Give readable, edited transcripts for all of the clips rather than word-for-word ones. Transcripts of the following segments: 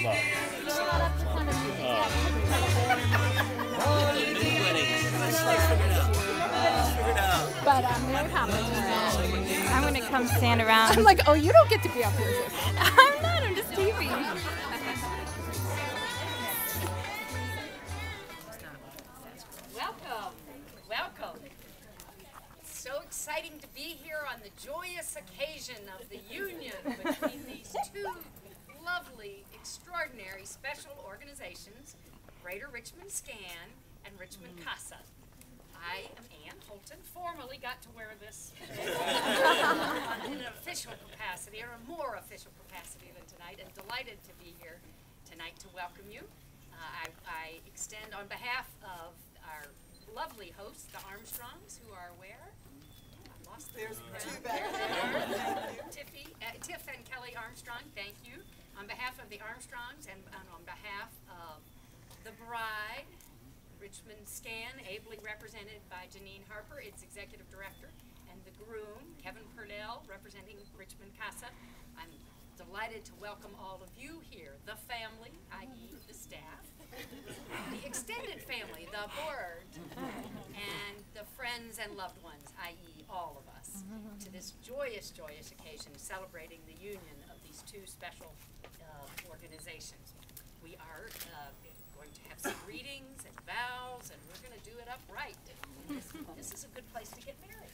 But very complicated. I'm going to come stand around. I'm like, oh, you don't get to be up here. I'm not, I'm just teasing. Welcome. It's so exciting to be here on the joyous occasion of the union between these two lovely, extraordinary special organizations, Greater Richmond SCAN and Richmond CASA. I am Ann Holton, formerly got to wear this in an official capacity, or a more official capacity than tonight, and delighted to be here tonight to welcome you. I extend on behalf of our lovely hosts, the Armstrongs, who are where? I lost them. There's two back there. Tiff and Kelly Armstrong, thank you. On behalf of the Armstrongs and on behalf of the bride, Richmond SCAN, ably represented by Jeanine Harper, its Executive Director, and the groom, Kevin Purnell, representing Richmond CASA. I'm delighted to welcome all of you here, the family, i.e. the staff, the extended family, the board, and the friends and loved ones, i.e. all of us, to this joyous, joyous occasion celebrating the union of these two special organizations. We are going to have some readings and vows, and we're going to do it upright. This is a good place to get married.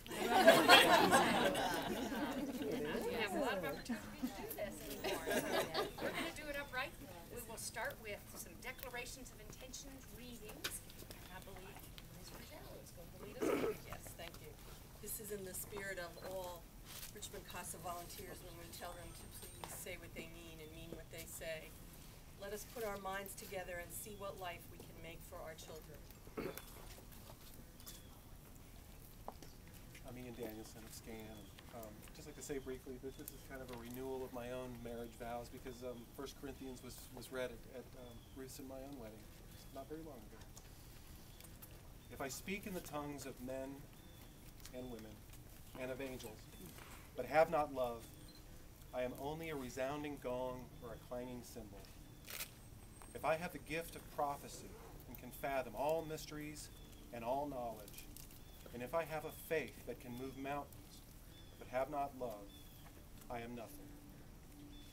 We have a lot of opportunity to do this anymore. So we're going to do it upright. We will start with some declarations of intentions, readings, and I believe Ms. Rogel is going to lead us through. Yes, thank you. This is in the spirit of all Richmond CASA volunteers when we tell them to please say what they mean and mean what they say. Let us put our minds together and see what life we can make for our children. I'm Ian Danielson of SCAN. Just like to say briefly that this is kind of a renewal of my own marriage vows because 1 Corinthians was read at Ruth's and my own wedding not very long ago. If I speak in the tongues of men and women and of angels, but have not love, I am only a resounding gong or a clanging cymbal. If I have the gift of prophecy and can fathom all mysteries and all knowledge, and if I have a faith that can move mountains but have not love, I am nothing.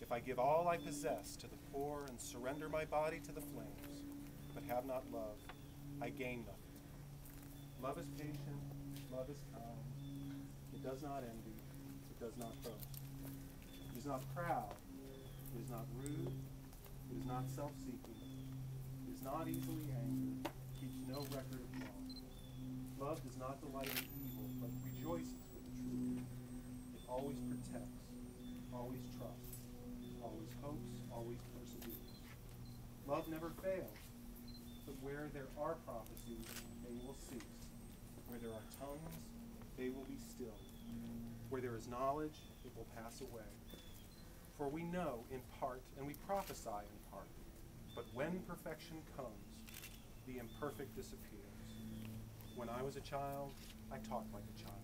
If I give all I possess to the poor and surrender my body to the flames but have not love, I gain nothing. Love is patient, love is kind, it does not envy, it does not boast. It is not proud, it is not rude, it is not self-seeking, it is not easily angered, keeps no record of wrong. Love does not delight in evil, but rejoices with the truth. It always protects, always trusts, always hopes, always perseveres. Love never fails, but where there are prophecies, they will cease. Where there are tongues, they will be stilled. Where there is knowledge, it will pass away. For we know in part, and we prophesy in part. But when perfection comes, the imperfect disappears. When I was a child, I talked like a child.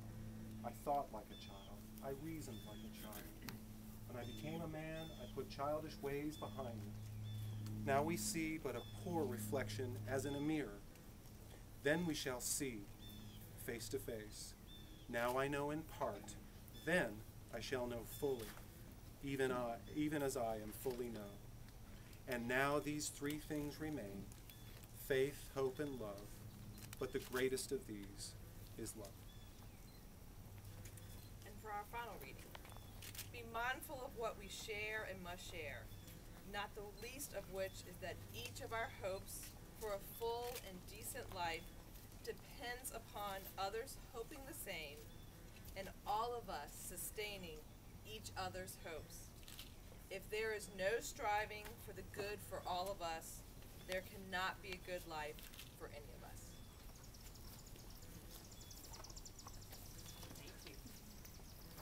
I thought like a child. I reasoned like a child. When I became a man, I put childish ways behind me. Now we see but a poor reflection as in a mirror. Then we shall see, face to face. Now I know in part. Then I shall know fully, even as I am fully known. And now these three things remain, faith, hope, and love. But the greatest of these is love. And for our final reading, be mindful of what we share and must share, not the least of which is that each of our hopes for a full and decent life depends upon others hoping the same, and all of us sustaining each other's hopes. If there is no striving for the good for all of us, there cannot be a good life for any of us. Thank you.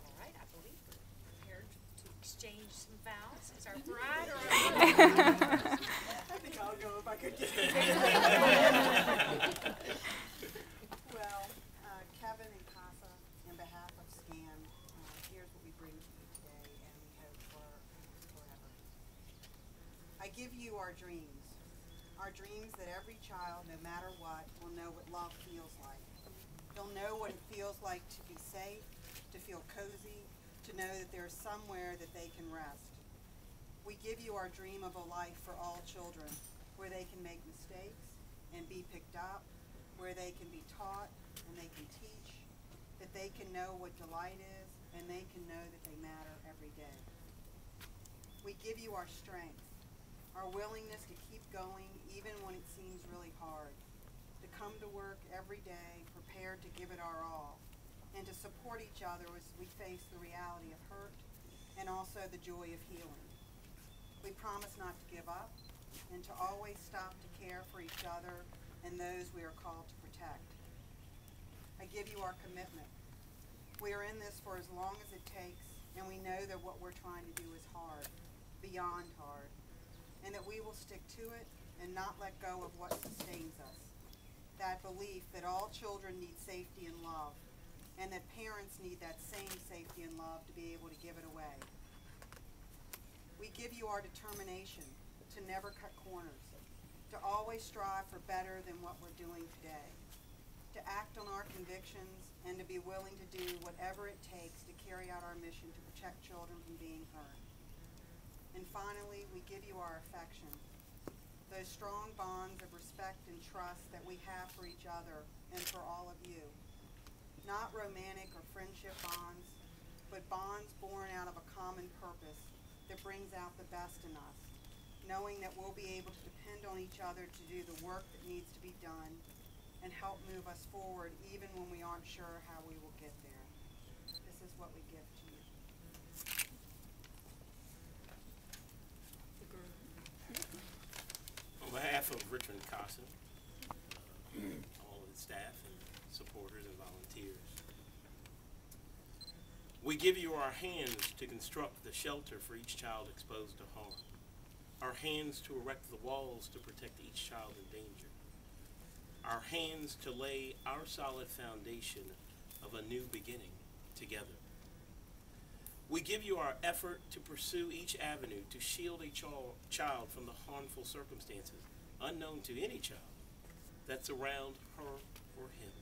All right, I believe we're prepared to exchange some vows. Is our bride or I think I'll go if I could get it. Well, Kevin and CASA, on behalf of SCAN, here's what we bring to you today, and we hope for forever. I give you our dreams that every child, no matter what, will know what love feels like. They'll know what it feels like to be safe, to feel cozy, to know that there's somewhere that they can rest. We give you our dream of a life for all children, where they can make mistakes and be picked up, where they can be taught and they can teach, that they can know what delight is, and they can know that they matter every day. We give you our strength, our willingness to keep going even when it seems really hard, to come to work every day prepared to give it our all, and to support each other as we face the reality of hurt and also the joy of healing. We promise not to give up and to always stop to care for each other and those we are called to protect. I give you our commitment. We are in this for as long as it takes, and we know that what we're trying to do is hard, beyond hard, and that we will stick to it and not let go of what sustains us. That belief that all children need safety and love, and that parents need that same safety and love to be able to give it away. We give you our determination to never cut corners, to always strive for better than what we're doing today, to act on our convictions, and to be willing to do whatever it takes to carry out our mission to protect children from being hurt. And finally, we give you our affection, those strong bonds of respect and trust that we have for each other and for all of you. Not romantic or friendship bonds, but bonds born out of a common purpose that brings out the best in us, knowing that we'll be able to depend on each other to do the work that needs to be done and help move us forward even when we aren't sure how we will get there. This is what we give to you. On behalf of Richmond CASA, all of the staff and supporters and volunteers, we give you our hands to construct the shelter for each child exposed to harm, our hands to erect the walls to protect each child in danger, our hands to lay our solid foundation of a new beginning together. We give you our effort to pursue each avenue to shield a child from the harmful circumstances unknown to any child that's around her or him.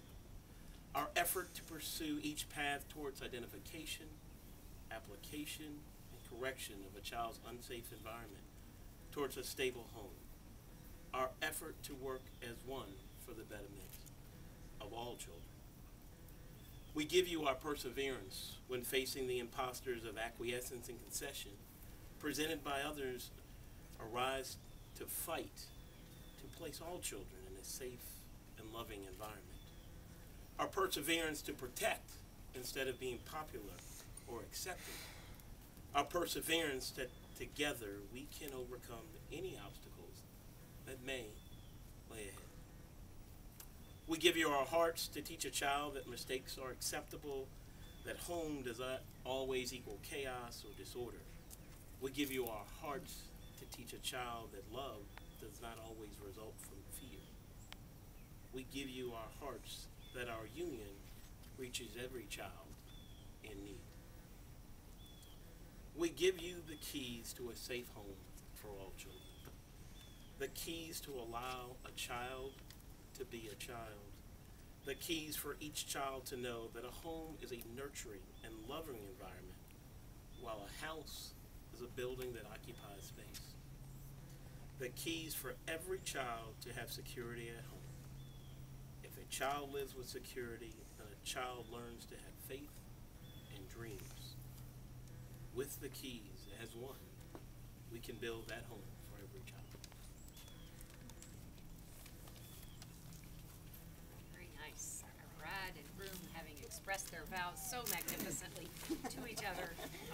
Our effort to pursue each path towards identification, application, and correction of a child's unsafe environment towards a stable home. Our effort to work as one for the betterment of all children. We give you our perseverance when facing the imposters of acquiescence and concession presented by others arise to fight to place all children in a safe and loving environment. Our perseverance to protect instead of being popular or accepted. Our perseverance that together we can overcome any obstacles that may lay ahead. We give you our hearts to teach a child that mistakes are acceptable, that home does not always equal chaos or disorder. We give you our hearts to teach a child that love does not always result from fear. We give you our hearts that our union reaches every child in need. We give you the keys to a safe home for all children. The keys to allow a child to be a child. The keys for each child to know that a home is a nurturing and loving environment, while a house is a building that occupies space. The keys for every child to have security at home. If a child lives with security, then a child learns to have faith and dreams. With the keys as one, we can build that home for every child. Very nice. Our bride and groom having expressed their vows so magnificently to each other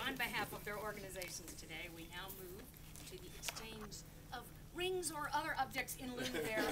on behalf of their organizations today, we now move to the exchange of rings or other objects in lieu thereof.